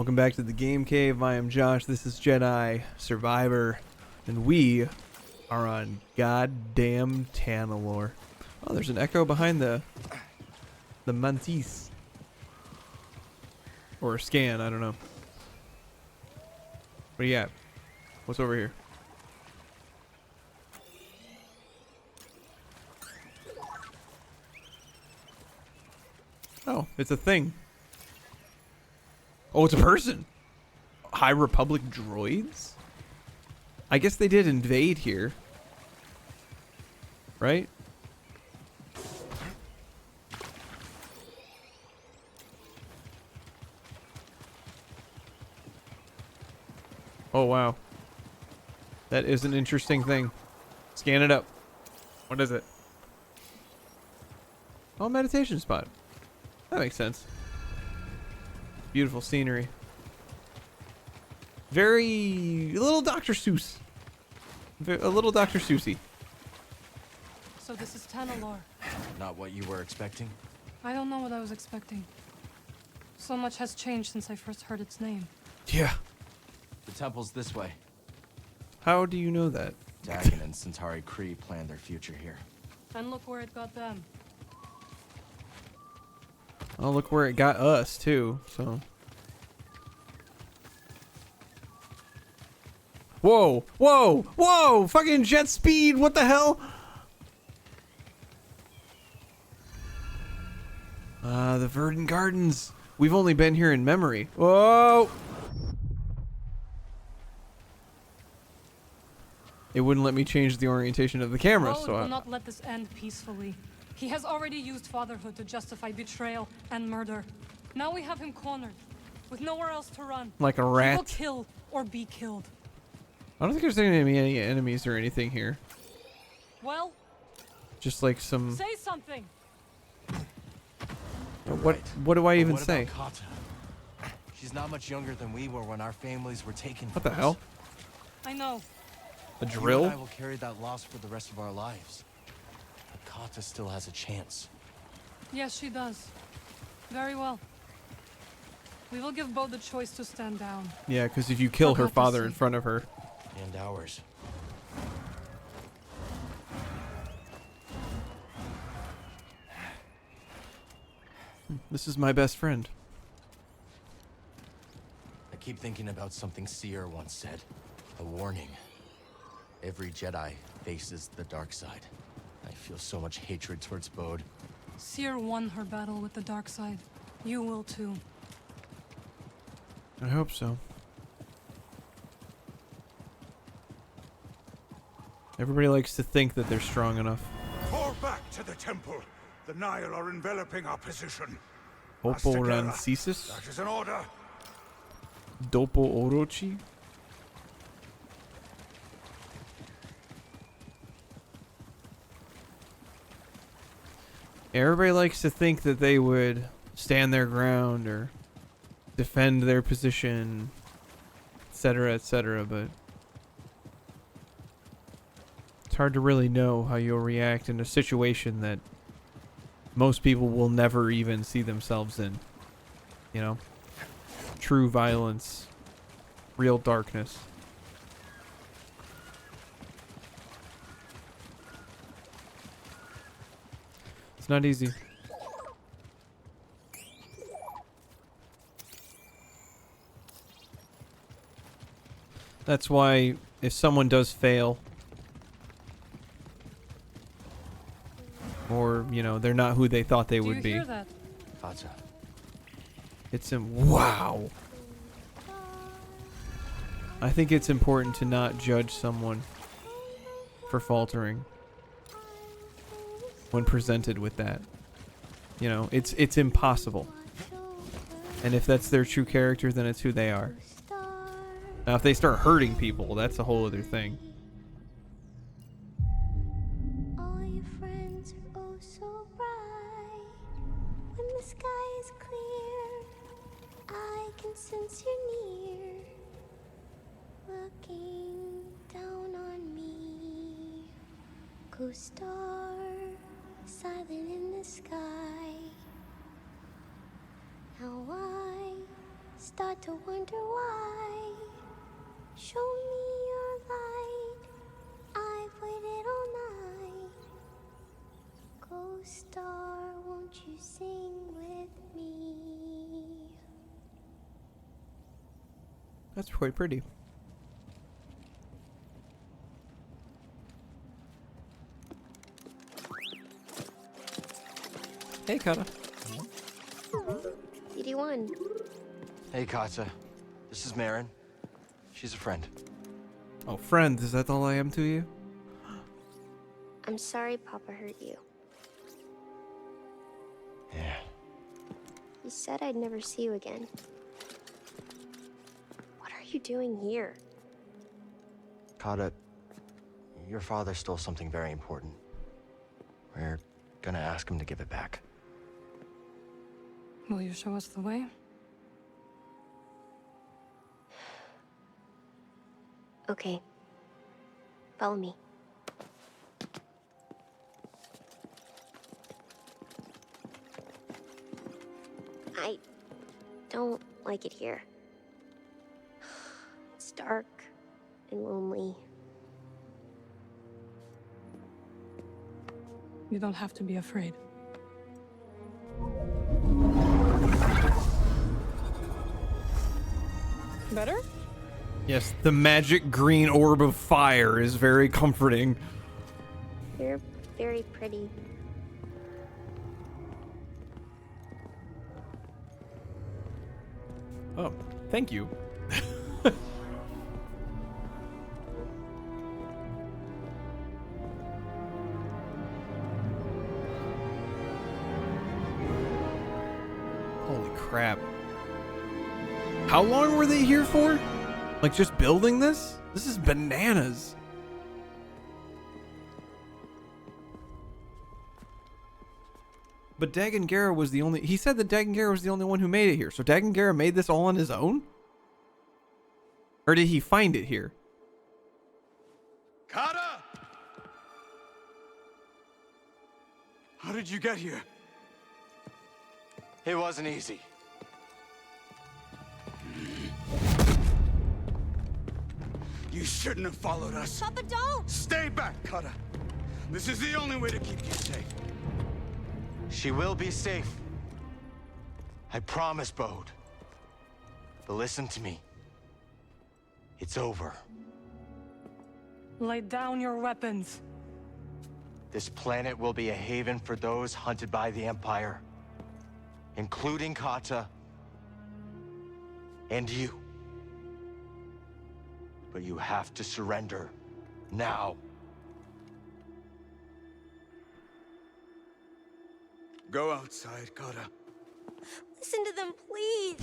Welcome back to the Game Cave. I am Josh. This is Jedi Survivor, and we are on goddamn Tanalorr. Oh, there's an echo behind the mantis, or a scan. I don't know. What do you got? What's over here? Oh, it's a thing. Oh, it's a person. High Republic droids? I guess they did invade here. Right? Oh, wow. That is an interesting thing. Scan it up. What is it? Oh, meditation spot. That makes sense. Beautiful scenery. Very... a little Dr. Seuss. A little Dr. Seussy. So this is Tanalorr. Not what you were expecting? I don't know what I was expecting. So much has changed since I first heard its name. Yeah. The temple's this way. How do you know that? Dagon and Centauri Kree planned their future here. And look where it got them. Oh, look where it got us, too, so... Whoa! Whoa! Whoa! Fucking jet speed! What the hell? The Verdant Gardens. We've only been here in memory. Whoa! It wouldn't let me change the orientation of the camera, Bode so will not let this end peacefully. He has already used fatherhood to justify betrayal and murder. Now we have him cornered, with nowhere else to run. like a He will rat. kill or be killed. I don't think there's any enemies or anything here. Well, Just like some... say something. What do I even say? About Kata? She's not much younger than we were when our families were taken. What the hell? I know. A You drill? and I will carry that loss for the rest of our lives. But Kata still has a chance. Yes, she does. Very well. We will give Bode the choice to stand down. Yeah, because if you kill her I'll have to father in see. front of her... And ours. This is my best friend. I keep thinking about something Seer once said. A warning. Every Jedi faces the dark side. I feel so much hatred towards Bode. Seer won her battle with the dark side. You will too. I hope so. Everybody likes to think that they're strong enough. Fall back to the temple. The Nile are enveloping our position. Oporancesis? That is an order. Dopo Orochi? Everybody likes to think that they would stand their ground or defend their position, etc., but it's hard to really know how you'll react in a situation that most people will never even see themselves in. You know? True violence. Real darkness. It's not easy. That's why if someone does fail, or, you know, they're not who they thought they would Do be. you hear that? Kata. It's wow. I think it's important to not judge someone for faltering when presented with that. You know, it's impossible. And if that's their true character, then it's who they are. Now, if they start hurting people, that's a whole other thing. All your friends are oh so bright. When the sky is clear, I can sense you're near. Looking down on me. Co-star, silent in the sky. Now I start to wonder why. Show me your light. I've waited all night. Ghost star, won't you sing with me? That's quite pretty. Hey, Kata. CD1. Hey, Kata. This is Marin. She's a friend. Oh, friend, is that all I am to you? I'm sorry Papa hurt you. Yeah. He said I'd never see you again. What are you doing here? Kata, your father stole something very important. We're gonna ask him to give it back. Will you show us the way? Okay. Follow me. I don't like it here. It's dark and lonely. You don't have to be afraid. Better? Yes, the magic green orb of fire is very comforting. You're very pretty. Oh, thank you. Holy crap. How long were they here for? Like, just building this? This is bananas. But Dagan Gera was the only... He said that Dagan Gera was the only one who made it here. So Dagan Gera made this all on his own? Or did he find it here? Kata! How did you get here? It wasn't easy. You shouldn't have followed us. Papa, don't! Stay back, Kata. This is the only way to keep you safe. She will be safe. I promise, Bode. But listen to me. It's over. Lay down your weapons. This planet will be a haven for those hunted by the Empire, including Kata and you. But you have to surrender now. Go outside, Kata. Listen to them, please!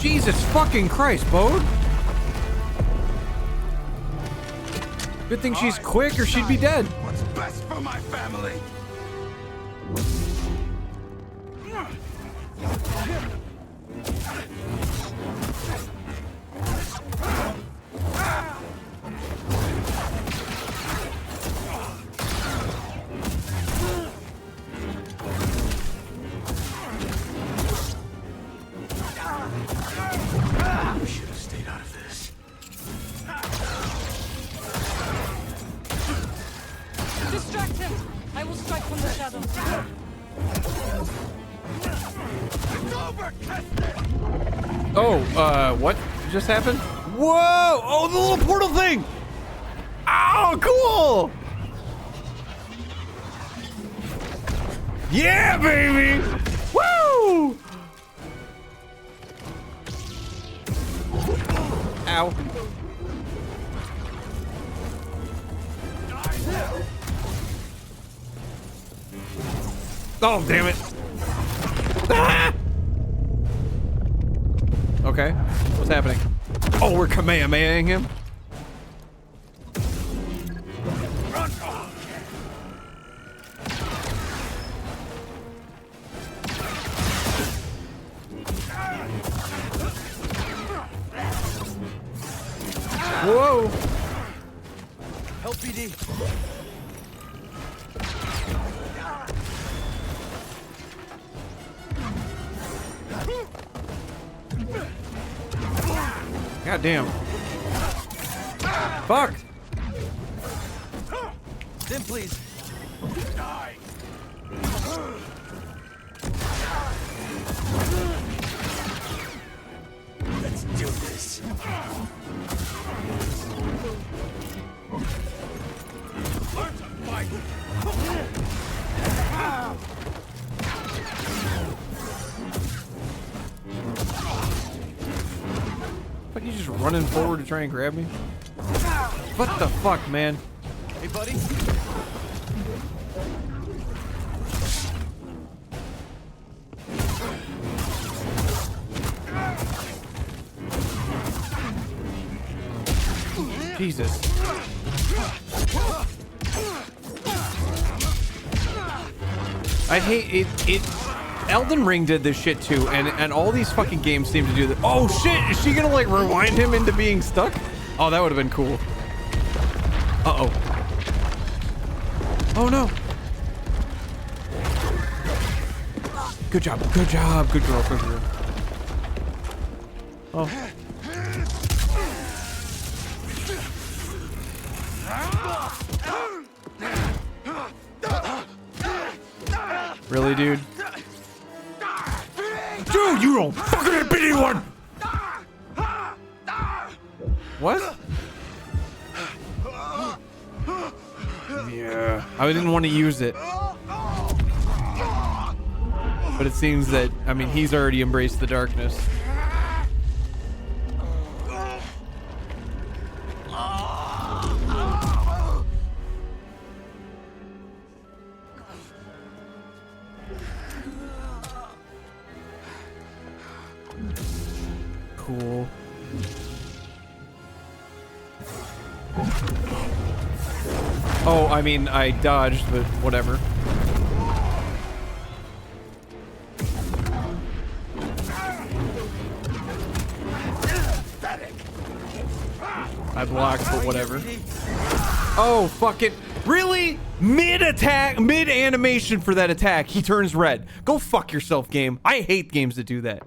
Jesus fucking Christ, Bode. Good thing she's quick or she'd be dead. What's best for my family? We should have stayed out of this. Distract him! I will strike from the shadows. It's over, Kestis! Oh, what just happened? Whoa! Oh, the little portal thing! Oh, cool! Yeah, baby! Woo! Ow. Oh, damn it. Ah! Okay, what's happening? Oh, we're Kamehamehaing him? Whoa! Help BD. God damn. Fuck! Then please. Die! Let's do this. Learn to fight! Fuck, you just running forward to try and grab me? What the fuck, man? Hey, buddy. Jesus. I hate it. Elden Ring did this shit too, and all these fucking games seem to do that. Oh shit, is she gonna like rewind him into being stuck? Oh, that would have been cool. Uh-oh. Oh no. Good job, good job, good girl, good girl. Oh. Really, dude? Dude, you don't fucking hit anyone! What? Yeah. I didn't want to use it. But it seems that, I mean, he's already embraced the darkness. Cool. Oh, I mean, I dodged, but whatever. I blocked, but whatever. Oh, fuck it. Really? Mid-attack, mid-animation for that attack, he turns red. Go fuck yourself, game. I hate games that do that.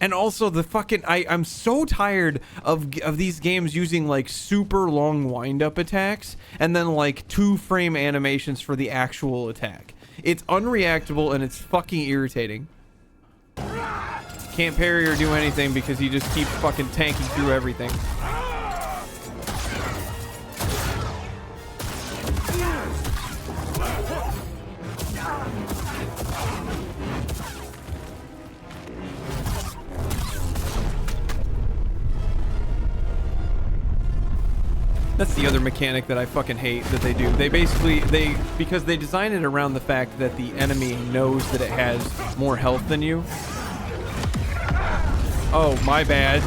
And also the fucking, I'm so tired of these games using like super long wind-up attacks and then like 2-frame animations for the actual attack. It's unreactable and it's fucking irritating. Can't parry or do anything because he just keeps fucking tanking through everything. That's the other mechanic that I fucking hate that they do. They basically, because they design it around the fact that the enemy knows that it has more health than you. Oh, my bad.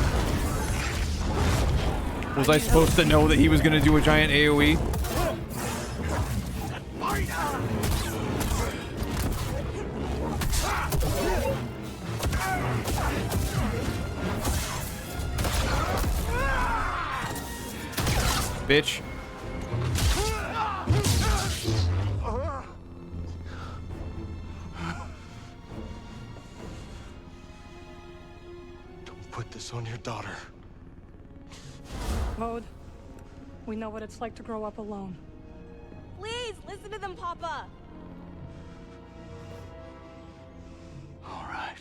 Was I supposed to know that he was going to do a giant AoE? Bitch. Don't put this on your daughter. Bode, we know what it's like to grow up alone. Please, listen to them, Papa. All right.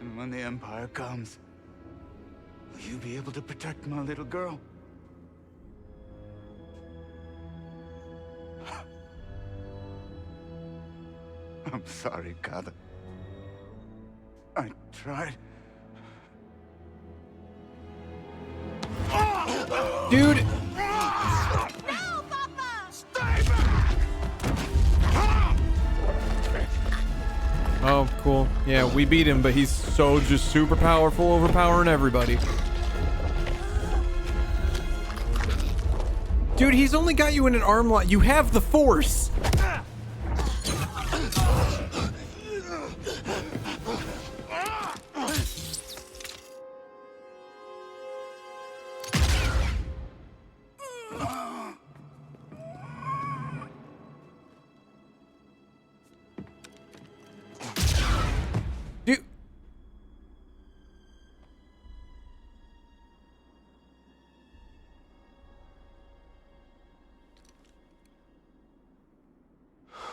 And when the Empire comes, will you be able to protect my little girl? I'm sorry, Kada. I tried. Dude! No, Papa! Stay back! Oh, cool. Yeah, we beat him, but he's so just super powerful, overpowering everybody. Dude, he's only got you in an arm lock. You have the Force!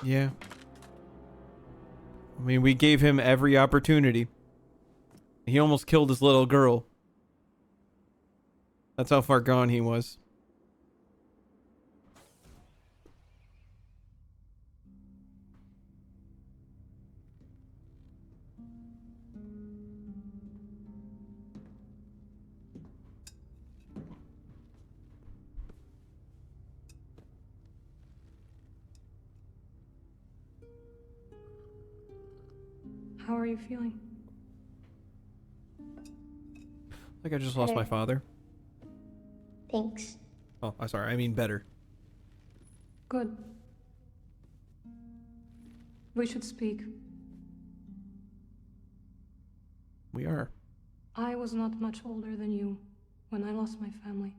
Yeah. I mean, we gave him every opportunity. He almost killed his little girl. That's how far gone he was. How are you feeling? Like I just lost my father. Thanks. Oh, I'm sorry. I mean better. Good. We should speak. We are. I was not much older than you when I lost my family.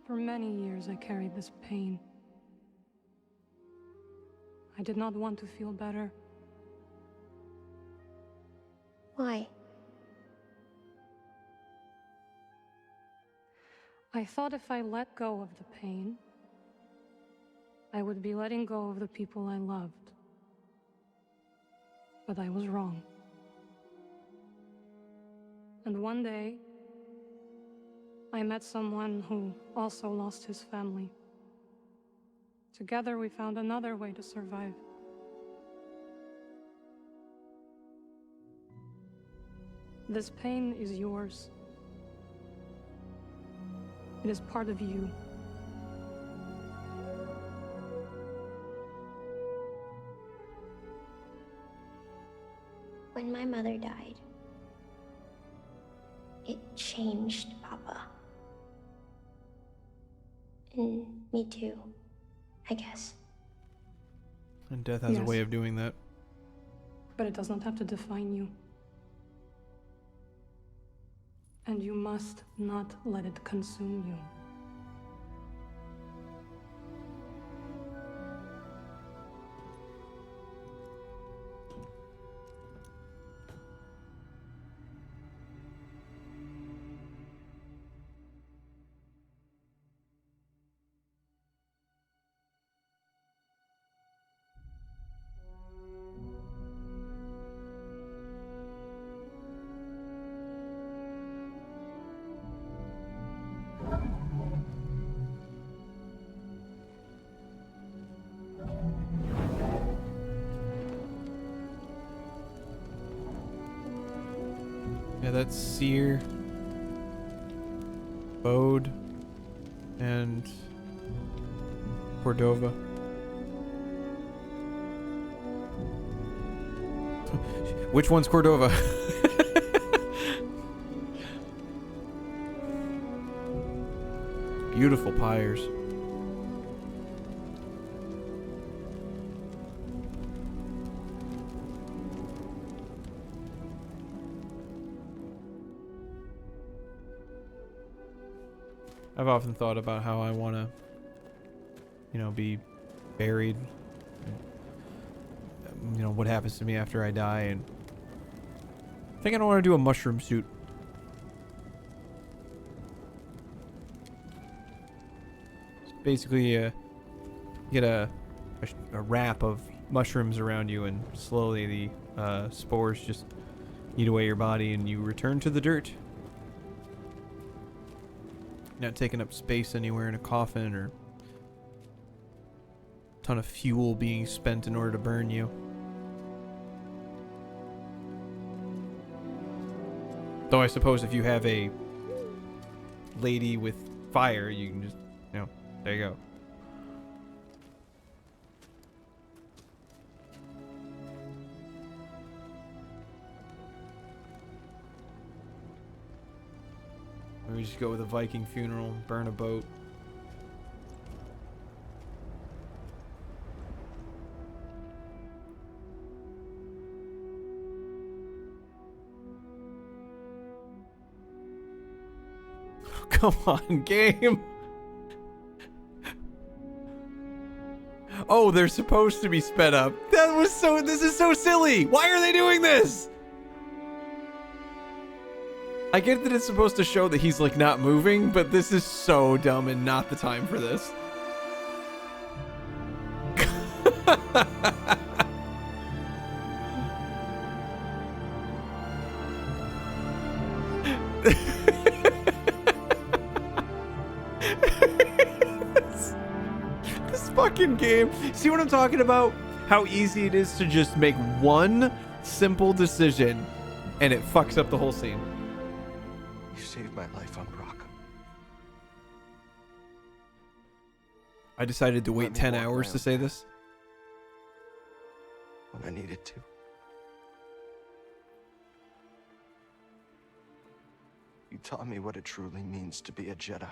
For many years I carried this pain. I did not want to feel better. Why? I thought if I let go of the pain, I would be letting go of the people I loved. But I was wrong. And one day, I met someone who also lost his family. Together we found another way to survive. This pain is yours. It is part of you. When my mother died, it changed Papa. And me too, I guess. And death has a Yes. way of doing that. But it does not have to define you. And you must not let it consume you. Yeah, that's Seer, Bode, and Cordova. Which one's Cordova? Beautiful pyres. I've often thought about how I want to, be buried. What happens to me after I die, and I think I don't want to do a mushroom suit. It's basically, you get a wrap of mushrooms around you, and slowly the spores just eat away your body, and you return to the dirt. Not taking up space anywhere in a coffin or a ton of fuel being spent in order to burn you. Though I suppose if you have a lady with fire, you can just, there you go. Or we just go with a Viking funeral, burn a boat. Come on, game. Oh, they're supposed to be sped up. This is so silly. Why are they doing this? I get that it's supposed to show that he's like not this but this is so dumb and not the time for this. This fucking game. See what I'm talking about? How easy it is to just make one simple decision and it fucks up the whole scene. You saved my life on Brock. I decided to wait Let me 10 walk hours my to own say path. this. When I needed to. You taught me what it truly means to be a Jedi.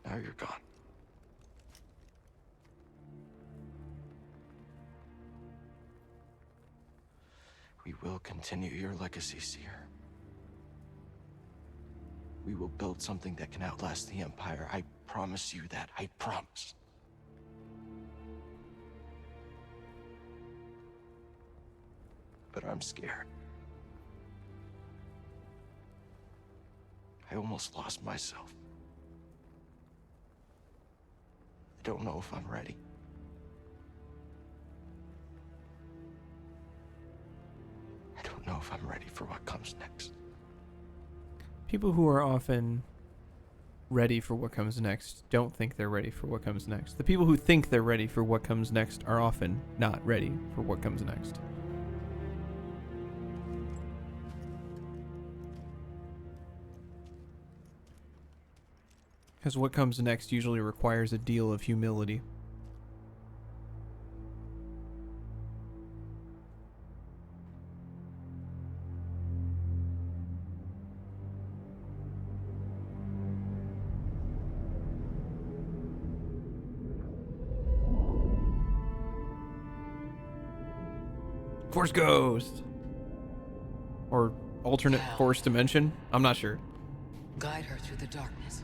Now you're gone. We will continue your legacy, Seer. We will build something that can outlast the Empire. I promise you that. I promise. But I'm scared. I almost lost myself. I don't know if I'm ready. I don't know if I'm ready for what comes next. People who are often ready for what comes next don't think they're ready for what comes next. The people who think they're ready for what comes next are often not ready for what comes next. Because what comes next usually requires a deal of humility. Force Ghost! Or alternate Force dimension? I'm not sure. Guide her through the darkness.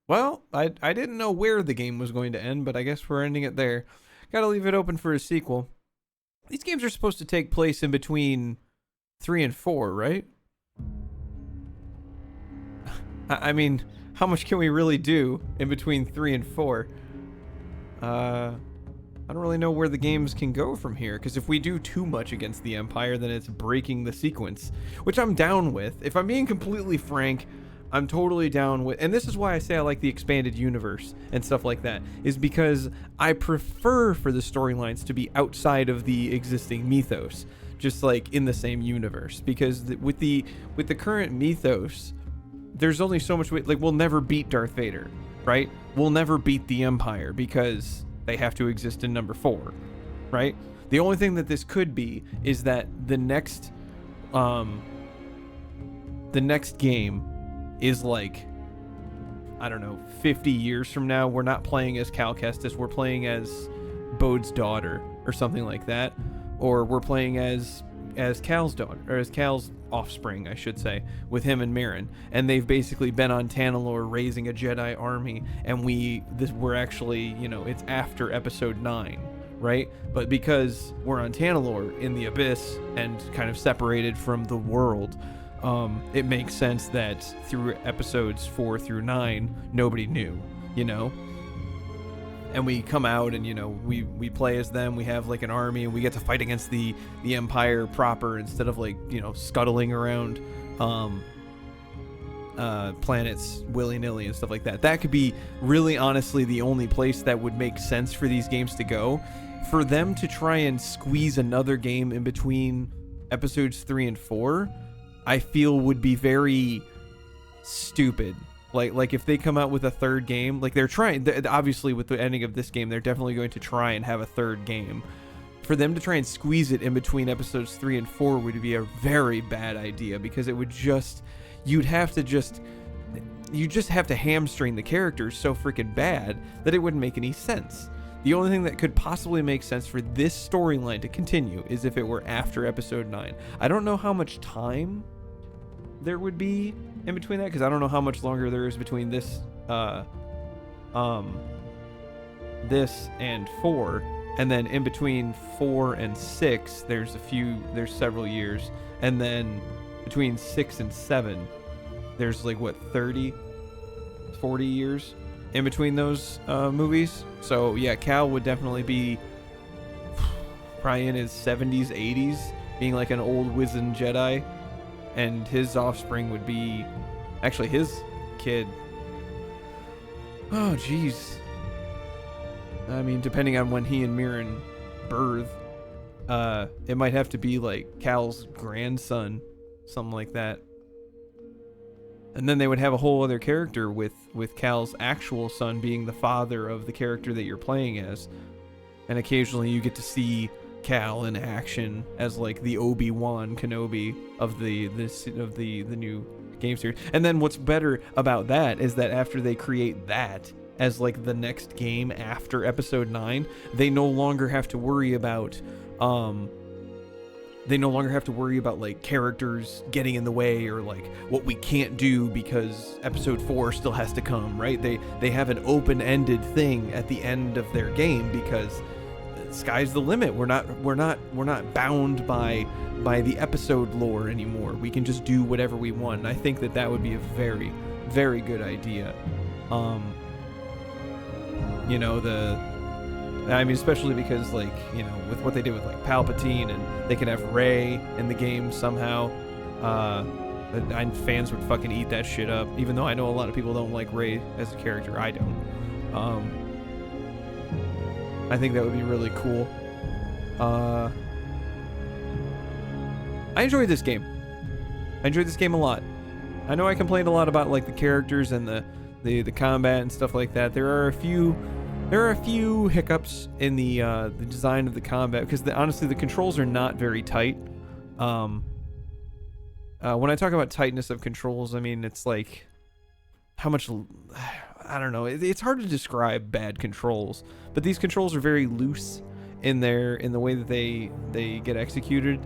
Well, I didn't know where the game was going to end, but I guess we're ending it there. Gotta leave it open for a sequel. These games are supposed to take place in between 3 and 4, right? I mean, how much can we really do in between 3 and 4? I don't really know where the games can go from here, because if we do too much against the Empire, then it's breaking the sequence, which I'm down with. If I'm being completely frank, I'm totally down with, and this is why I say I like the expanded universe and stuff like that, is because I prefer for the storylines to be outside of the existing mythos, just like in the same universe, because with the current mythos, there's only so much, like, we'll never beat Darth Vader, right? We'll never beat the Empire because they have to exist in number 4, right? The only thing that this could be is that the next game is like, I don't know, 50 years from now, we're not playing as Cal Kestis, we're playing as Bode's daughter or something like that, or we're playing as Cal's daughter, or as Cal's offspring, I should say, with him and Marin, and they've basically been on Tanalorr raising a Jedi army, and we're actually, you know, it's after episode 9, right? But because we're on Tanalorr in the Abyss and kind of separated from the world, it makes sense that through episodes 4 through 9, nobody knew, you know? And we come out and, you know, we play as them, we have like an army, and we get to fight against the Empire proper instead of, like, you know, scuttling around planets willy-nilly and stuff like that. That could be really honestly the only place that would make sense for these games to go. For them to try and squeeze another game in between episodes 3 and 4, I feel would be very stupid, Like if they come out with a third game, like they're trying, obviously with the ending of this game, they're definitely going to try and have a third game. For them to try and squeeze it in between episodes 3 and 4 would be a very bad idea, because it would just, you just have to hamstring the characters so freaking bad that it wouldn't make any sense. The only thing that could possibly make sense for this storyline to continue is if it were after episode 9. I don't know how much time there would be in between that, because I don't know how much longer there is between this this and 4, and then in between 4 and 6 there's several years, and then between 6 and 7 there's like what, 30 40 years in between those movies. So yeah, Cal would definitely be probably in his 70s 80s, being like an old wizened Jedi, and his offspring would be actually his kid. Oh jeez, I mean, depending on when he and Mirren birth, it might have to be like Cal's grandson, something like that. And then they would have a whole other character with Cal's actual son being the father of the character that you're playing as. And occasionally you get to see Cal in action as like the Obi-Wan Kenobi of the new game series. And then what's better about that is that after they create that as like the next game after episode 9, they no longer have to worry about like characters getting in the way, or like what we can't do because episode 4 still has to come, right? They have an open-ended thing at the end of their game, because sky's the limit. We're not bound by the episode lore anymore. We can just do whatever we want. And I think that would be a very, very good idea. Especially because, like, with what they did with like Palpatine, and they could have Rey in the game somehow. Fans would fucking eat that shit up, even though I know a lot of people don't like Rey as a character. I don't. I think that would be really cool. I enjoyed this game. I enjoyed this game a lot. I know I complained a lot about like the characters and the combat and stuff like that. There are a few hiccups in the design of the combat, because honestly the controls are not very tight. When I talk about tightness of controls, I mean it's like how much, I don't know. It's hard to describe bad controls, but these controls are very loose in the way that they get executed.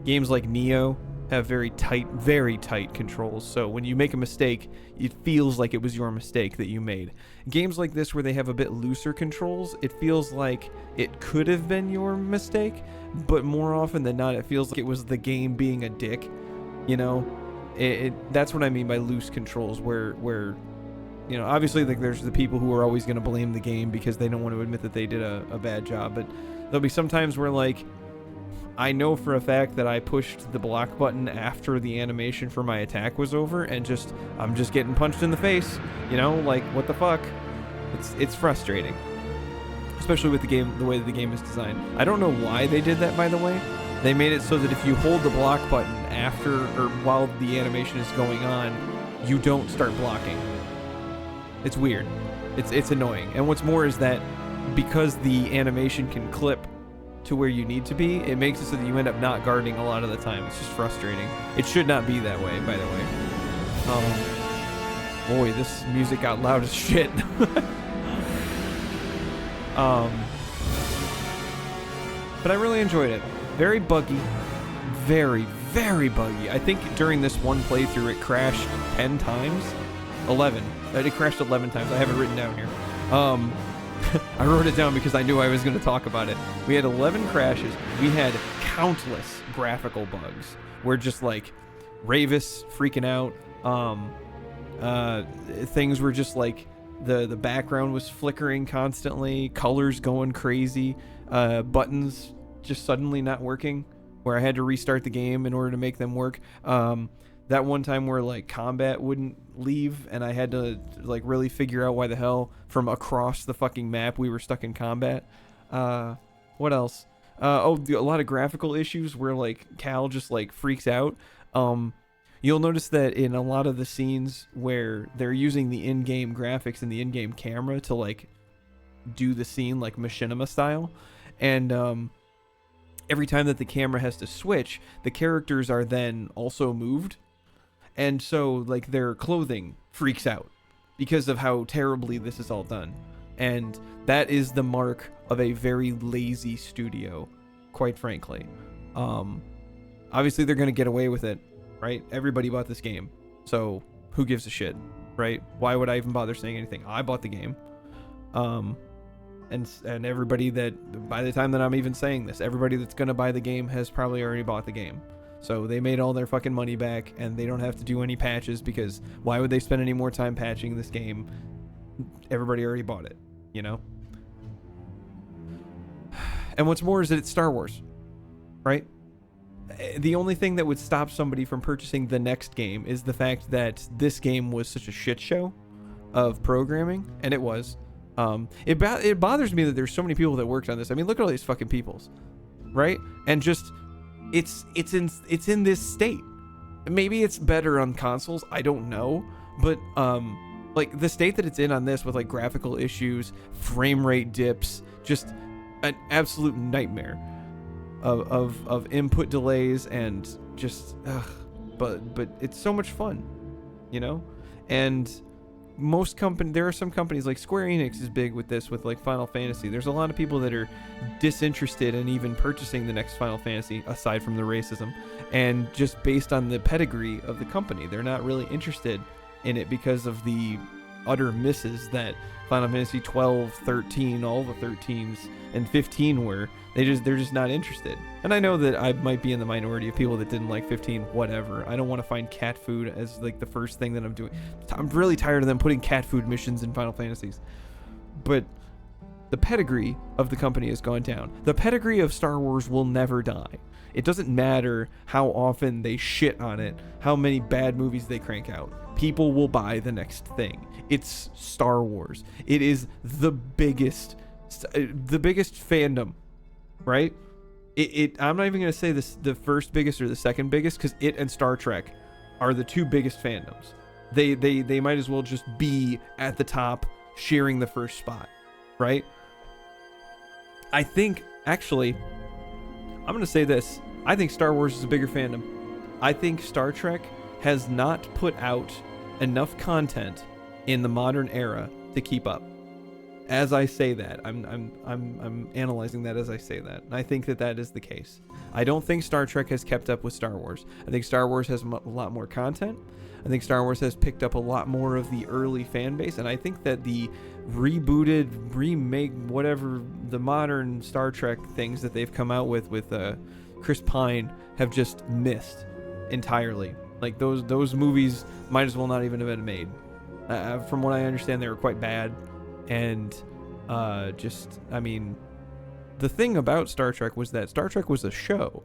Games like Neo have very tight controls, so when you make a mistake, it feels like it was your mistake that you made. Games like this, where they have a bit looser controls, it feels like it could have been your mistake, but more often than not, it feels like it was the game being a dick. That's what I mean by loose controls, where obviously, like, there's the people who are always going to blame the game because they don't want to admit that they did a bad job, but there'll be some times where, like, I know for a fact that I pushed the block button after the animation for my attack was over, and I'm just getting punched in the face, like, what the fuck? It's frustrating, especially with the way that the game is designed. I don't know why they did that, by the way. They made it so that if you hold the block button after or while the animation is going on, you don't start blocking. It's weird. It's annoying. And what's more is that because the animation can clip to where you need to be, it makes it so that you end up not guarding a lot of the time. It's just frustrating. It should not be that way, by the way. Boy, this music got loud as shit. But I really enjoyed it. Very buggy. Very, very buggy. I think during this one playthrough it crashed 10 times. 11. It crashed 11 times. I have it written down here. I wrote it down because I knew I was going to talk about it. We had 11 crashes. We had countless graphical bugs. We're just like Ravis freaking out. Things were just like the background was flickering constantly, colors going crazy, buttons just suddenly not working, where I had to restart the game in order to make them work. That one time where like combat wouldn't leave, and I had to like really figure out why the hell from across the fucking map we were stuck in combat. What else? A lot of graphical issues where like Cal just like freaks out. You'll notice that in a lot of the scenes where they're using the in-game graphics and the in-game camera to like do the scene like machinima style, and every time that the camera has to switch, the characters are then also moved, and so like their clothing freaks out because of how terribly this is all done. And that is the mark of a very lazy studio, quite frankly. Obviously they're going to get away with it, right? Everybody bought this game, so who gives a shit, right? Why would I even bother saying anything? I bought the game. And everybody that, by the time that I'm even saying this, everybody that's going to buy the game has probably already bought the game. So they made all their fucking money back, and they don't have to do any patches, because why would they spend any more time patching this game? Everybody already bought it, you know? And what's more is that it's Star Wars, right? The only thing that would stop somebody from purchasing the next game is the fact that this game was such a shit show of programming, and it was. It bothers me that there's so many people that worked on this. I mean, look at all these fucking peoples, right? And just it's in this state. Maybe it's better on consoles, I don't know, but like the state that it's in on this, with like graphical issues, frame rate dips, just an absolute nightmare of input delays, and just but it's so much fun, you know? And there are some companies like Square Enix is big with this, with like Final Fantasy. There's a lot of people that are disinterested in even purchasing the next Final Fantasy, aside from the racism, and just based on the pedigree of the company, they're not really interested in it because of the utter misses that Final Fantasy 12, 13, all the 13s, and 15 were. They're just not interested. And I know that I might be in the minority of people that didn't like 15, whatever. I don't want to find cat food as like the first thing that I'm doing. I'm really tired of them putting cat food missions in Final Fantasies. But the pedigree of the company has gone down. The pedigree of Star Wars will never die. It doesn't matter how often they shit on it, how many bad movies they crank out. People will buy the next thing. It's Star Wars. It is the biggest fandom, right? I'm not even going to say this the first biggest or the second biggest, because it and Star Trek are the two biggest fandoms. They might as well just be at the top, sharing the first spot, right? I think, actually, I'm going to say this. I think Star Wars is a bigger fandom. I think Star Trek has not put out enough content in the modern era to keep up. As I say that, I'm analyzing that as I say that, and I think that is the case. I don't think Star Trek has kept up with Star Wars. I think Star Wars has a lot more content. I think Star Wars has picked up a lot more of the early fan base, and I think that the rebooted, remake, whatever, the modern Star Trek things that they've come out with Chris Pine have just missed entirely. Like those movies might as well not even have been made. From what I understand, they were quite bad. And I mean, the thing about Star Trek was that Star Trek was a show,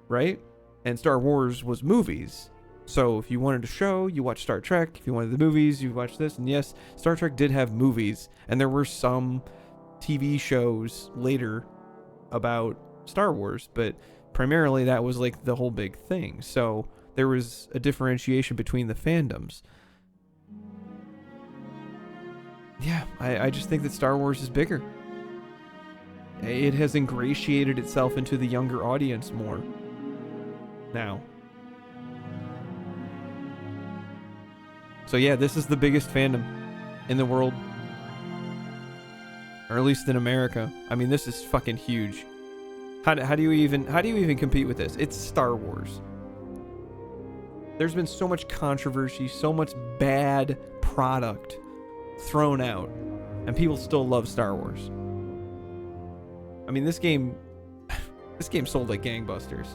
right? And Star Wars was movies. So if you wanted a show, you watch Star Trek. If you wanted the movies, you watch this. And yes, Star Trek did have movies, and there were some TV shows later about Star Wars, but primarily that was like the whole big thing. So there was a differentiation between the fandoms. Yeah, I just think that Star Wars is bigger. It has ingratiated itself into the younger audience more now. So yeah, this is the biggest fandom in the world. Or at least in America. I mean, this is fucking huge. How do you even compete with this? It's Star Wars. There's been so much controversy, so much bad product thrown out, and people still love Star Wars. I mean, this game sold like gangbusters,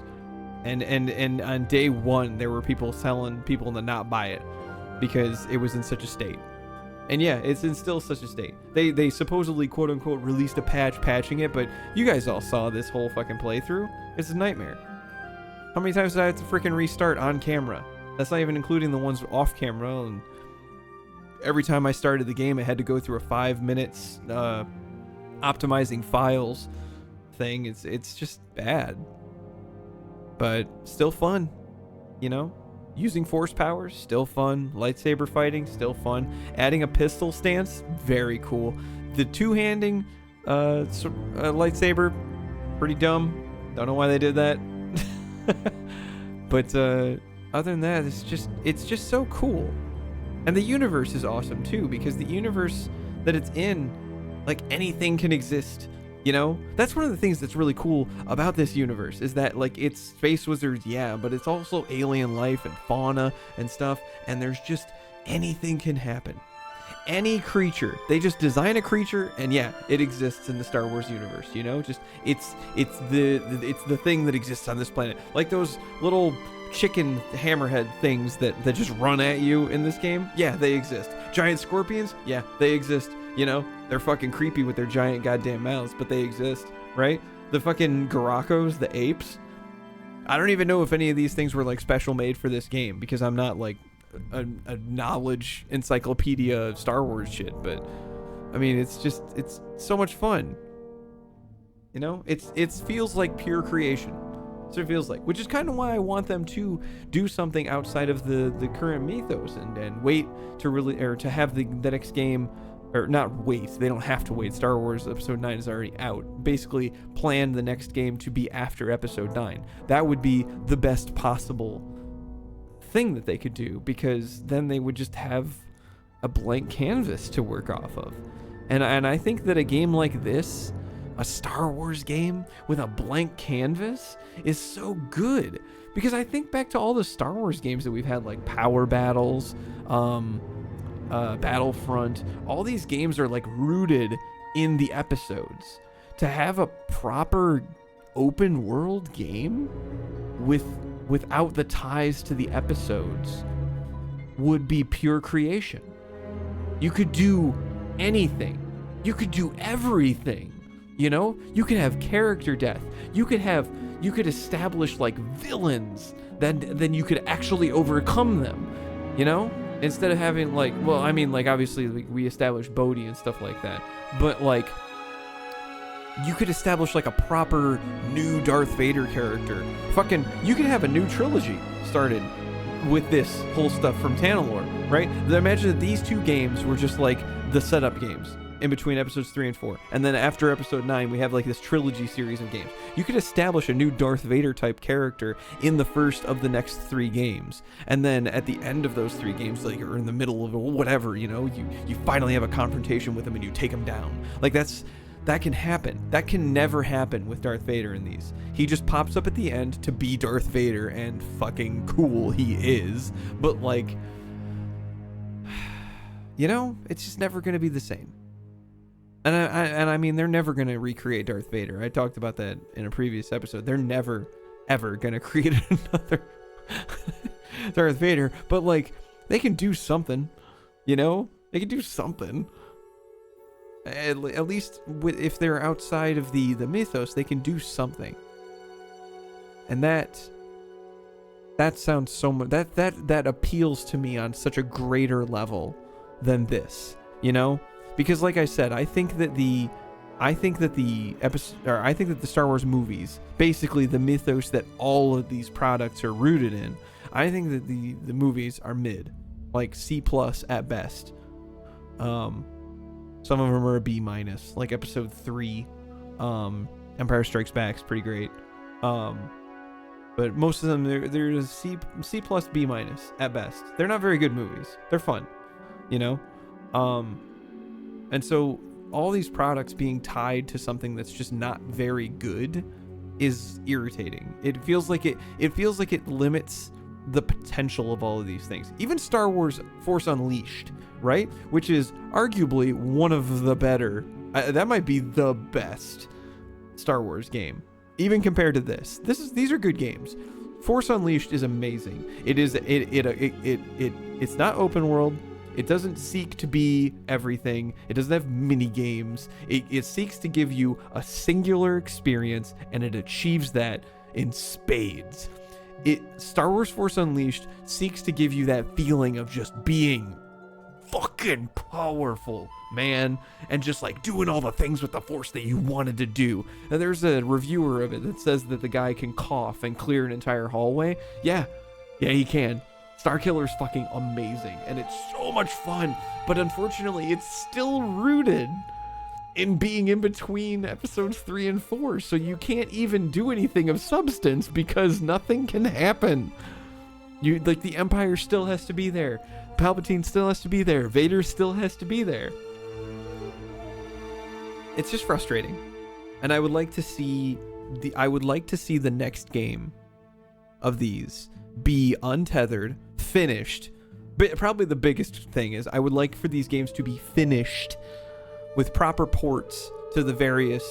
and on day one there were people telling people to not buy it because it was in such a state. And yeah, it's in still such a state. They supposedly quote unquote released a patch patching it, but you guys all saw this whole fucking playthrough. It's a nightmare. How many times did I have to freaking restart on camera? That's not even including the ones off camera. And every time I started the game, I had to go through a 5 minutes optimizing files thing. It's just bad, but still fun, you know. Using force powers, still fun. Lightsaber fighting, still fun. Adding a pistol stance, very cool. The two-handing lightsaber, pretty dumb. Don't know why they did that. But other than that, it's just so cool. And the universe is awesome too, because the universe that it's in, like, anything can exist. You know, that's one of the things that's really cool about this universe, is that, like, it's space wizards, yeah, but it's also alien life and fauna and stuff, and there's just anything can happen. Any creature, they just design a creature, and yeah, it exists in the Star Wars universe. You know, just it's the thing that exists on this planet, like those little chicken hammerhead things that just run at you in this game. Yeah, they exist. Giant scorpions, yeah, they exist. You know, they're fucking creepy with their giant goddamn mouths, but they exist, right? The fucking Garacos, the apes. I don't even know if any of these things were, like, special made for this game, because I'm not, like, a knowledge encyclopedia of Star Wars shit, but I mean, it's so much fun. You know, it feels like pure creation. So it feels like, which is kind of why I want them to do something outside of the current mythos and wait to really, or to have the next game, or not wait, they don't have to wait. Star Wars Episode 9 is already out. Basically, plan the next game to be after Episode 9. That would be the best possible thing that they could do, because then they would just have a blank canvas to work off of. And I think that a game like this, a Star Wars game with a blank canvas, is so good, because I think back to all the Star Wars games that we've had, like Power Battles, Battlefront. All these games are, like, rooted in the episodes. To have a proper open world game without the ties to the episodes would be pure creation. You could do anything. You could do everything. You know, you could have character death. You could establish, like, villains, then you could actually overcome them, you know, instead of having, like, well, I mean, like, obviously, like, we established Bode and stuff like that, but, like, you could establish, like, a proper new Darth Vader character. Fucking, you could have a new trilogy started with this whole stuff from Tanalorr, right? Imagine that these two games were just, like, the setup games in between episodes 3 and 4, and then after episode 9 we have, like, this trilogy series of games. You could establish a new Darth Vader type character in the first of the next 3 games, and then at the end of those 3 games, like, or in the middle of whatever, you know, you finally have a confrontation with him and you take him down. Like, that can happen. That can never happen with Darth Vader in these. He just pops up at the end to be Darth Vader, and fucking cool he is, but, like, you know, it's just never going to be the same. And I mean, they're never going to recreate Darth Vader. I talked about that in a previous episode. They're never, ever going to create another Darth Vader. But, like, they can do something, you know? They can do something. At least if they're outside of the mythos, they can do something. And that sounds so much, that appeals to me on such a greater level than this, you know? Because, like I said, I think that the Star Wars movies, basically the mythos that all of these products are rooted in, I think that the movies are mid, like C+ at best. Some of them are a B-, like Episode 3, Empire Strikes Back is pretty great. But most of them, they're a C+, B- at best. They're not very good movies. They're fun, you know? And so all these products being tied to something that's just not very good is irritating. It feels like it limits the potential of all of these things. Even Star Wars Force Unleashed, right? Which is arguably one of the better, that might be the best Star Wars game, even compared to this. These are good games. Force Unleashed is amazing. It's not open world. It doesn't seek to be everything. It doesn't have mini games. It seeks to give you a singular experience, and it achieves that in spades. Star Wars Force Unleashed seeks to give you that feeling of just being fucking powerful, man, and just, like, doing all the things with the Force that you wanted to do. And there's a reviewer of it that says that the guy can cough and clear an entire hallway. Yeah, he can. Starkiller's fucking amazing, and it's so much fun, but unfortunately, it's still rooted in being in between episodes 3 and 4, so you can't even do anything of substance because nothing can happen. You like, the Empire still has to be there, Palpatine still has to be there, Vader still has to be there. It's just frustrating, and I would like to see the next game of these be untethered, finished. But probably the biggest thing is I would like for these games to be finished with proper ports to the various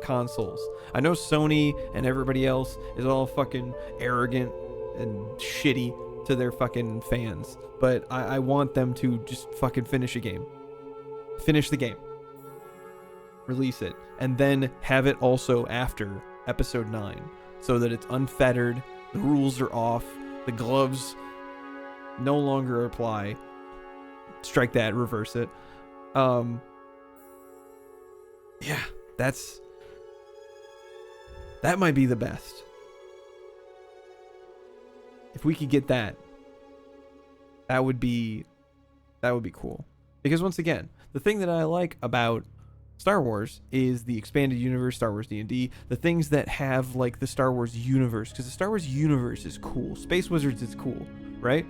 consoles. I know Sony and everybody else is all fucking arrogant and shitty to their fucking fans, but I want them to just fucking finish a game. Finish the game. Release it. And then have it also after episode 9, so that it's unfettered, the rules are off, the gloves no longer apply. Strike that, reverse it. Yeah, that might be the best. If we could get that, that would be cool. Because once again, the thing that I like about Star Wars is the expanded universe, Star Wars D&D, the things that have like the Star Wars universe, because the Star Wars universe is cool. Space Wizards is cool, right?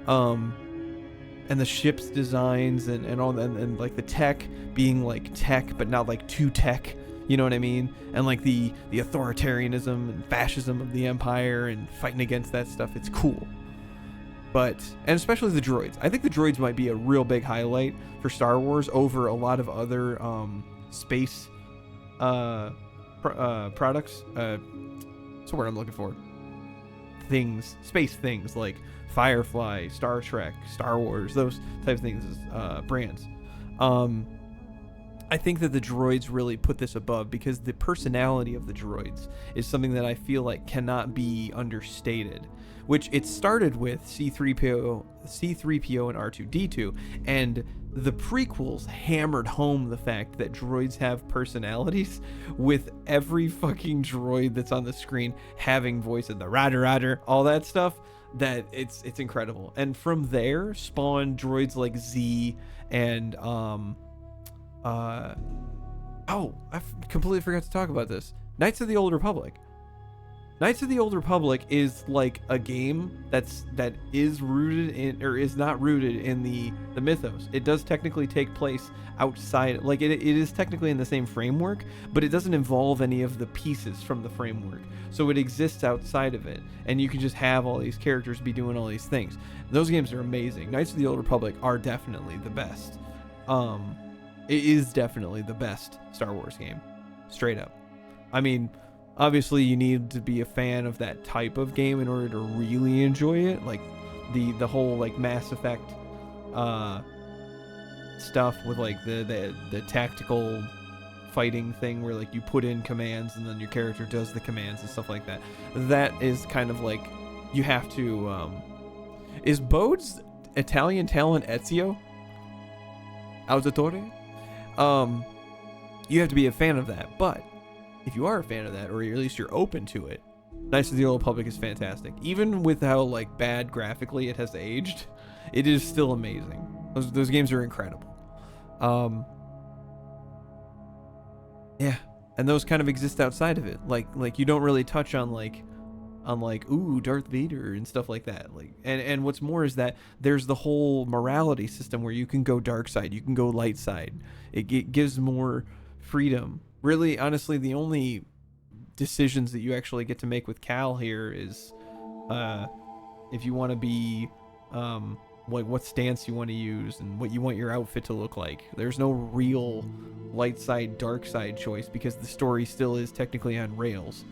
And the ship's designs and all that, and like the tech being like tech but not like too tech, you know what I mean? And like the authoritarianism and fascism of the Empire and fighting against that stuff, it's cool. But, and especially the droids. I think the droids might be a real big highlight for Star Wars over a lot of other space products. What's the word I'm looking for? Things, space things like Firefly, Star Trek, Star Wars, those types of things, brands. I think that the droids really put this above because the personality of the droids is something that I feel like cannot be understated. Which it started with C-3PO and R2-D2, and the prequels hammered home the fact that droids have personalities, with every fucking droid that's on the screen having voices, the Rada, all that stuff. That it's incredible. And from there spawned droids like Z and I completely forgot to talk about this. Knights of the Old Republic. Knights of the Old Republic is like a game that is rooted in, or is not rooted in the mythos. It does technically take place outside, like it is technically in the same framework, but it doesn't involve any of the pieces from the framework. So it exists outside of it, and you can just have all these characters be doing all these things. Those games are amazing. Knights of the Old Republic are definitely the best. It is definitely the best Star Wars game, straight up. I mean, obviously you need to be a fan of that type of game in order to really enjoy it, like the whole like Mass Effect stuff with like the tactical fighting thing where like you put in commands and then your character does the commands and stuff like that. That is kind of like, you have to is Bode's Italian talent Ezio Auditore? You have to be a fan of that, but if you are a fan of that, or at least you're open to it, Knights of the Old Republic is fantastic. Even with how like bad graphically it has aged, it is still amazing. Those games are incredible. Yeah, and those kind of exist outside of it. Like you don't really touch on like ooh, Darth Vader and stuff like that. Like and what's more is that there's the whole morality system where you can go dark side, you can go light side. It gives more freedom. Really, honestly, the only decisions that you actually get to make with Cal here is if you want to be like what stance you want to use and what you want your outfit to look like. There's no real light side, dark side choice because the story still is technically on rails.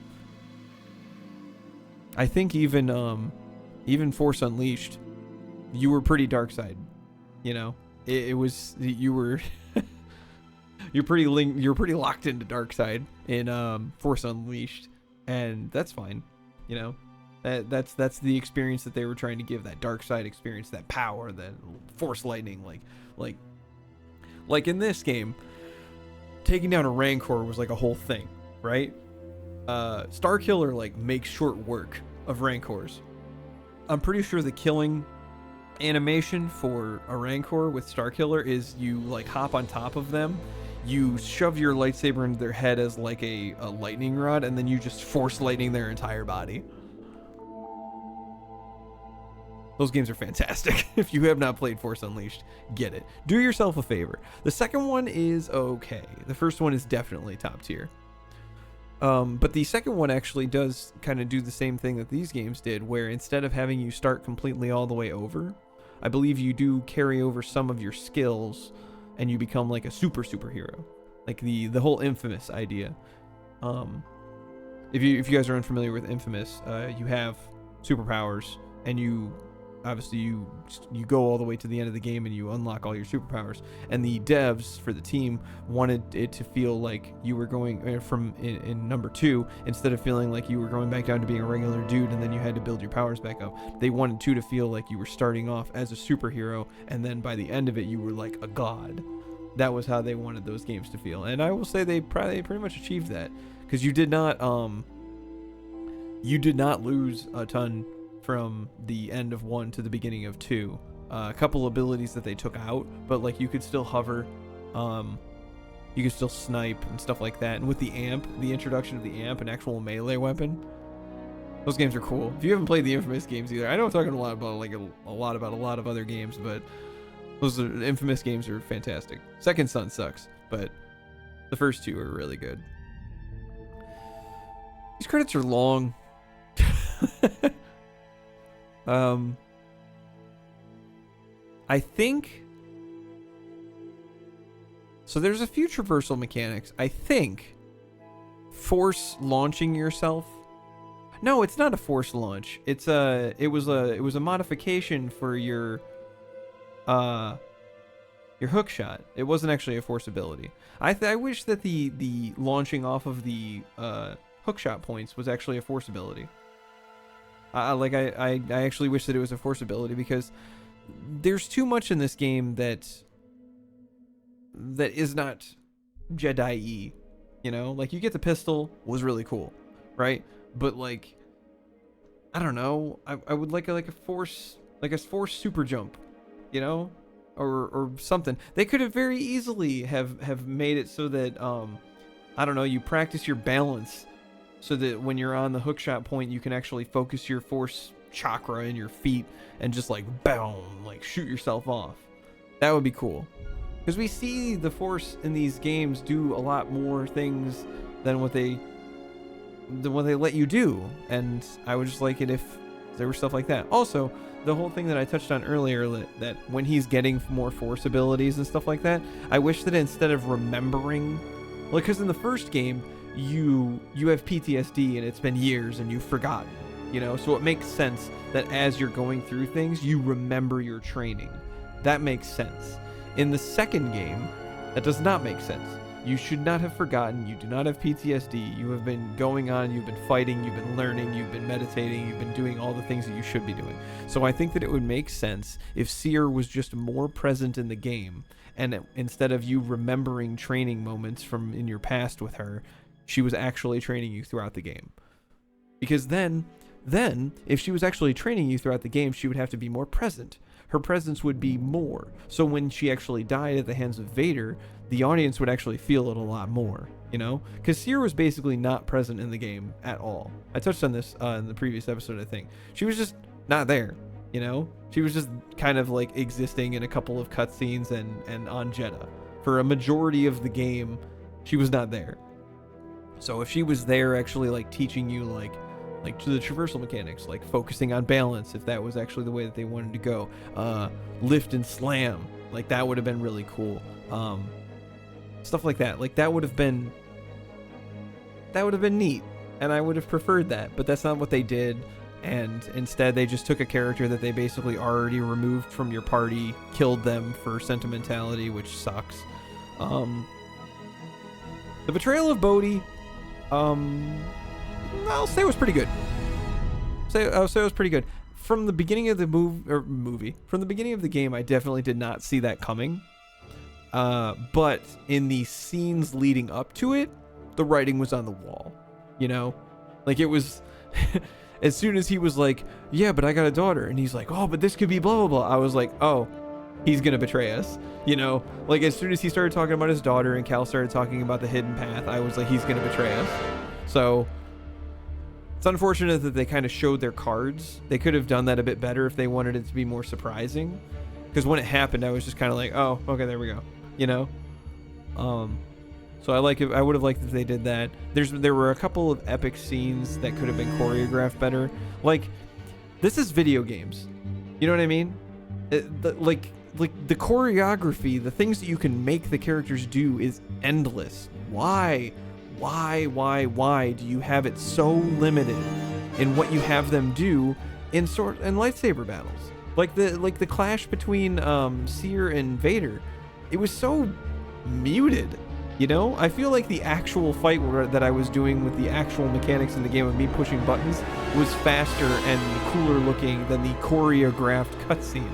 I think even Force Unleashed, you were pretty dark side. You know, it was, you were you're pretty locked into dark side in Force Unleashed, and that's fine. You know, that's the experience that they were trying to give, that dark side experience, that power, that force lightning, like in this game, taking down a Rancor was like a whole thing, right? Starkiller like makes short work of Rancors. I'm pretty sure the killing animation for a Rancor with Starkiller is you like hop on top of them, you shove your lightsaber into their head as like a lightning rod, and then you just force lightning their entire body. Those games are fantastic. If you have not played Force Unleashed, get it. Do yourself a favor. The second one is okay. The first one is definitely top tier. But the second one actually does kind of do the same thing that these games did, where instead of having you start completely all the way over, I believe you do carry over some of your skills and you become like a superhero. Like the whole Infamous idea. If you guys are unfamiliar with Infamous, you have superpowers, and you obviously you go all the way to the end of the game and you unlock all your superpowers. And the devs for the team wanted it to feel like you were going from in number 2, instead of feeling like you were going back down to being a regular dude and then you had to build your powers back up. They wanted 2 to feel like you were starting off as a superhero, and then by the end of it you were like a god. That was how they wanted those games to feel, and I will say they pretty much achieved that, because you did not lose a ton from the end of 1 to the beginning of 2. A couple abilities that they took out, but like you could still hover, you could still snipe and stuff like that. And with the amp, the introduction of the amp, an actual melee weapon, those games are cool. If you haven't played the Infamous games either, I know I'm talking a lot about a lot of other games, but those Infamous games are fantastic. Second Son sucks, but the first 2 are really good. These credits are long. I think so. There's a few traversal mechanics. I think force launching yourself. No, it's not a force launch. It was a modification for your hook shot. It wasn't actually a force ability. I wish that the launching off of the hook shot points was actually a force ability. I actually wish that it was a force ability, because there's too much in this game that is not Jedi-y, you know? Like, you get the pistol, was really cool, right? But like, I don't know, I would like a force super jump, you know? Or something. They could have very easily have made it so that I don't know, you practice your balance, so that when you're on the hookshot point, you can actually focus your force chakra in your feet and just like boom, like shoot yourself off. That would be cool, because we see the force in these games do a lot more things than what they let you do, and I would just like it if there were stuff like that. Also, the whole thing that I touched on earlier, that when he's getting more force abilities and stuff like that, I wish that instead of remembering, like, because in the first game you have PTSD and it's been years and you've forgotten, you know, so it makes sense that as you're going through things you remember your training. That makes sense. In the second game, that does not make sense. You should not have forgotten. You do not have PTSD. You have been going on, you've been fighting, you've been learning, you've been meditating, you've been doing all the things that you should be doing. So I think that it would make sense if Seer was just more present in the game, and instead of you remembering training moments from in your past with her, she was actually training you throughout the game. Because then if she was actually training you throughout the game, she would have to be more present. Her presence would be more. So when she actually died at the hands of Vader, the audience would actually feel it a lot more, you know? Because Seer was basically not present in the game at all. I touched on this in the previous episode, I think. She was just not there, you know? She was just kind of like existing in a couple of cutscenes and on Jedha. For a majority of the game, she was not there. So if she was there actually like teaching you like to the traversal mechanics, like focusing on balance, if that was actually the way that they wanted to go, lift and slam, like that would have been really cool. Stuff like that, like that would have been neat, and I would have preferred that, but that's not what they did. And instead they just took a character that they basically already removed from your party, killed them for sentimentality, which sucks. The betrayal of Bode, I'll say it was pretty good. I'll say it was pretty good. From the beginning of the movie, from the beginning of the game, I definitely did not see that coming. But in the scenes leading up to it, the writing was on the wall. You know, like it was. As soon as he was like, yeah, but I got a daughter, and he's like, oh, but this could be blah, blah, blah, I was like, oh, he's gonna betray us, you know? Like, as soon as he started talking about his daughter and Cal started talking about the hidden path, I was like, he's gonna betray us. So it's unfortunate that they kind of showed their cards. They could have done that a bit better if they wanted it to be more surprising, because when it happened, I was just kind of like, oh, okay, there we go, you know? So I would have liked if they did that. There were a couple of epic scenes that could have been choreographed better. Like, this is video games, you know what I mean? Like the choreography, the things that you can make the characters do is endless. Why do you have it so limited in what you have them do in lightsaber battles? Like the clash between Seer and Vader, it was so muted, you know? I feel like the actual fight that I was doing with the actual mechanics in the game of me pushing buttons was faster and cooler looking than the choreographed cutscene.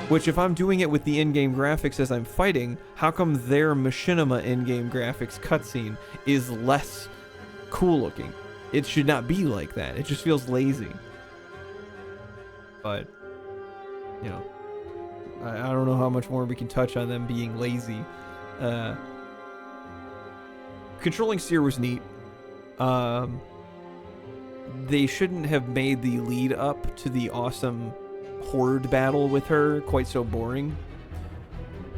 Which, if I'm doing it with the in-game graphics as I'm fighting, how come their machinima in-game graphics cutscene is less cool looking? It should not be like that. It just feels lazy. But, you know, I don't know how much more we can touch on them being lazy. Controlling Seer was neat. They shouldn't have made the lead up to the awesome horde battle with her quite so boring.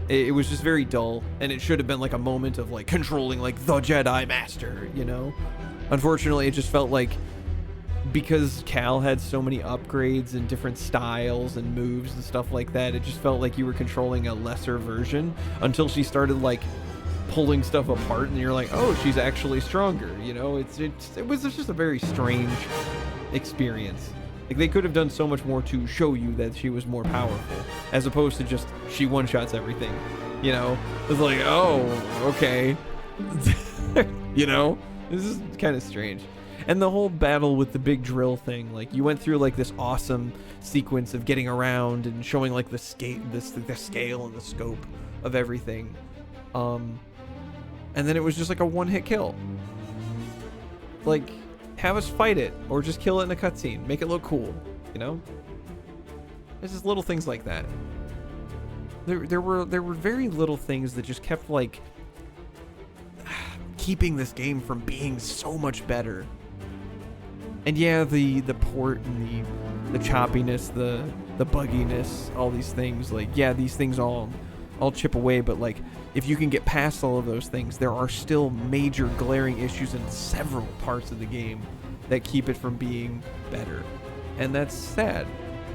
It was just very dull, and it should have been like a moment of like controlling like the Jedi Master, you know? Unfortunately, it just felt like, because Cal had so many upgrades and different styles and moves and stuff like that, it just felt like you were controlling a lesser version until she started like pulling stuff apart, and you're like, oh, she's actually stronger, you know? It was just a very strange experience. Like, they could have done so much more to show you that she was more powerful, as opposed to just she one-shots everything, you know? It's like, oh, okay. You know? This is kind of strange. And the whole battle with the big drill thing, like, you went through like this awesome sequence of getting around and showing like the scale and the scope of everything. And then it was just like a one-hit kill. Like, have us fight it, or just kill it in a cutscene. Make it look cool, you know? There's just little things like that. There were very little things that just kept like keeping this game from being so much better. And yeah, the port and the choppiness, the bugginess, all these things, like, yeah, these things all chip away, but like, if you can get past all of those things, there are still major glaring issues in several parts of the game that keep it from being better. And that's sad,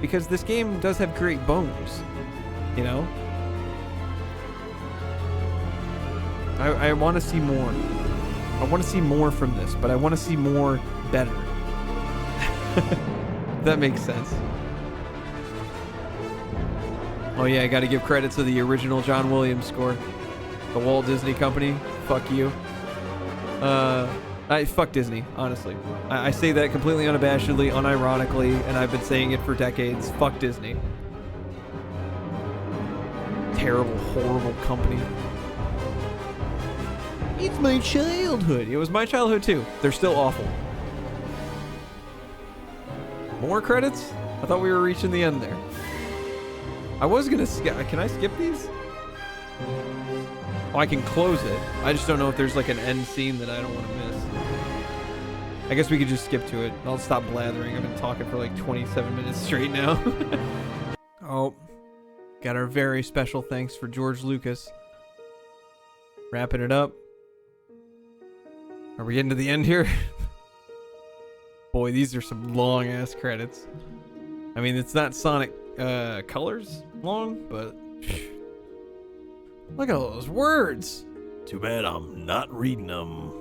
because this game does have great bones, you know? I want to see more. I want to see more from this, but I want to see more better. That makes sense. Oh yeah, I gotta give credit to the original John Williams score. The Walt Disney Company. Fuck you. Fuck Disney, honestly. I say that completely unabashedly, unironically, and I've been saying it for decades. Fuck Disney. Terrible, horrible company. It's my childhood. It was my childhood too. They're still awful. More credits? I thought we were reaching the end there. I was gonna skip. Can I skip these? Oh, I can close it. I just don't know if there's like an end scene that I don't want to miss. I guess we could just skip to it. I'll stop blathering. I've been talking for like 27 minutes straight now. Oh, got our very special thanks for George Lucas. Wrapping it up. Are we getting to the end here? Boy, these are some long ass credits. I mean, it's not Sonic Colors long, but look at all those words. Too bad I'm not reading them.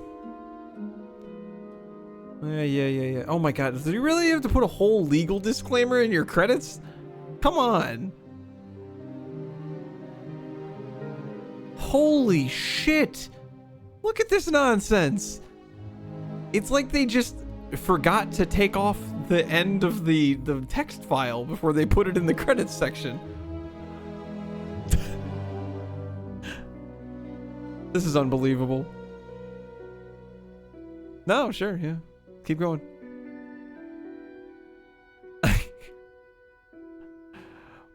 Yeah. Oh my god, do you really have to put a whole legal disclaimer in your credits? Come on. Holy shit. Look at this nonsense. It's like they just forgot to take off the end of the text file before they put it in the credits section. This is unbelievable. No, sure, yeah. Keep going.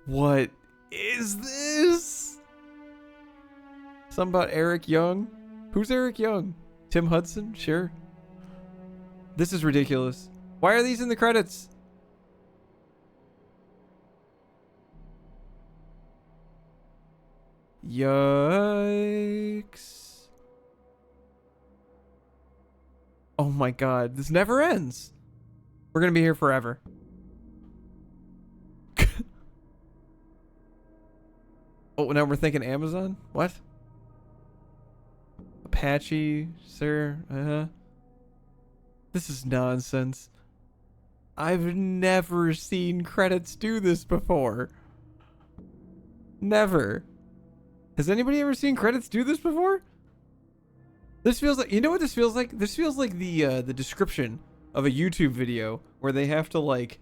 What is this? Something about Eric Young? Who's Eric Young? Tim Hudson? Sure. This is ridiculous. Why are these in the credits? Yikes. Oh my god, this never ends. We're gonna be here forever. Oh, now we're thinking Amazon? What? Apache, sir? This is nonsense. I've never seen credits do this before. Never. Has anybody ever seen credits do this before? This feels like, you know what this feels like? This feels like the description of a YouTube video where they have to like,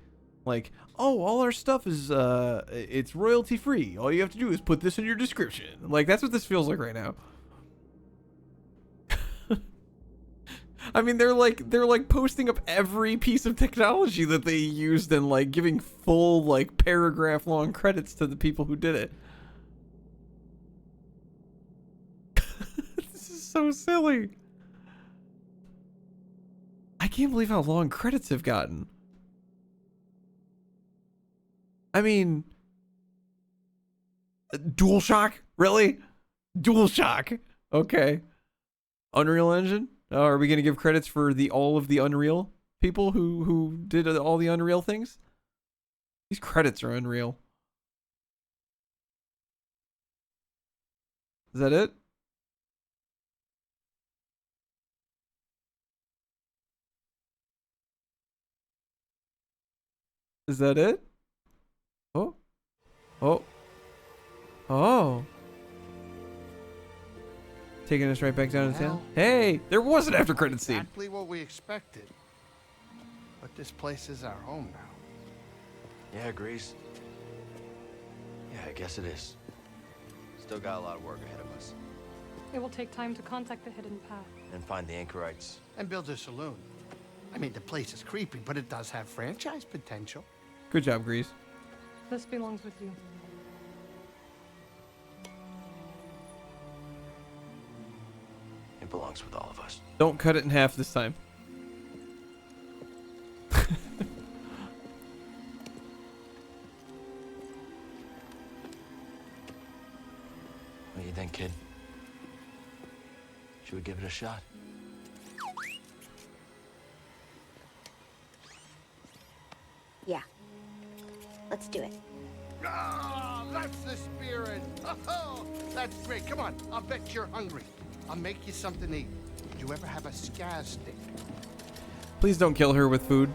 oh, all our stuff is it's royalty free. All you have to do is put this in your description. Like, that's what this feels like right now. I mean, they're like posting up every piece of technology that they used and like giving full like paragraph long credits to the people who did it. This is so silly. I can't believe how long credits have gotten. I mean, DualShock? Really? DualShock. Okay. Unreal Engine? Are we going to give credits for all of the Unreal people who did all the Unreal things? These credits are unreal. Is that it? Is that it? Oh. Oh. Oh. Taking us right back down to town. Hey, there was an after credit scene. Exactly what we expected. But this place is our home now. Yeah, Grease. Yeah, I guess it is. Still got a lot of work ahead of us. It will take time to contact the hidden path. And find the anchorites. And build a saloon. I mean, the place is creepy, but it does have franchise potential. Good job, Grease. This belongs with you. It belongs with all of us. Don't cut it in half this time. What do you think, kid? Should we give it a shot? Yeah. Let's do it. Ah, that's the spirit. Oh, that's great. Come on, I'll bet you're hungry. I'll make you something to eat. Did you ever have a scaz stick? Please don't kill her with food.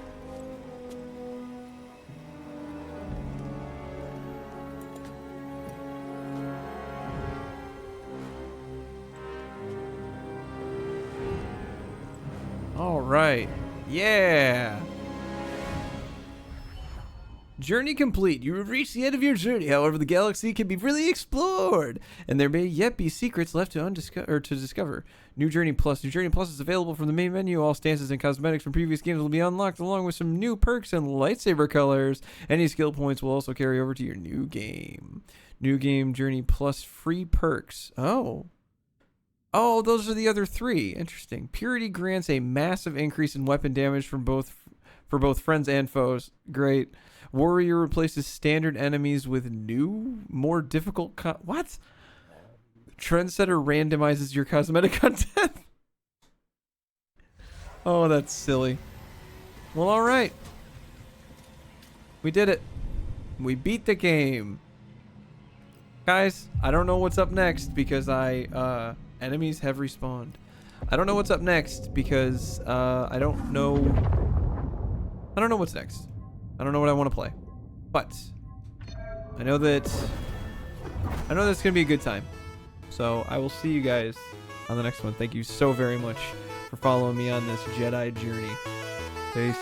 All right. Yeah. Journey complete. You have reached the end of your journey. However, the galaxy can be really explored, and there may yet be secrets left to discover. New Journey Plus. New Journey Plus is available from the main menu. All stances and cosmetics from previous games will be unlocked, along with some new perks and lightsaber colors. Any skill points will also carry over to your new game. New game Journey Plus free perks. Oh, those are the other three. Interesting. Purity grants a massive increase in weapon damage for both friends and foes. Great. Warrior replaces standard enemies with new, more difficult what? Trendsetter randomizes your cosmetic content. Oh, that's silly. Well, all right. We did it. We beat the game. Guys, I don't know what's up next because enemies have respawned. I don't know what's up next because I don't know what's next. I don't know what I want to play, but I know that it's gonna be a good time. So I will see you guys on the next one. Thank you so very much for following me on this Jedi journey. Peace.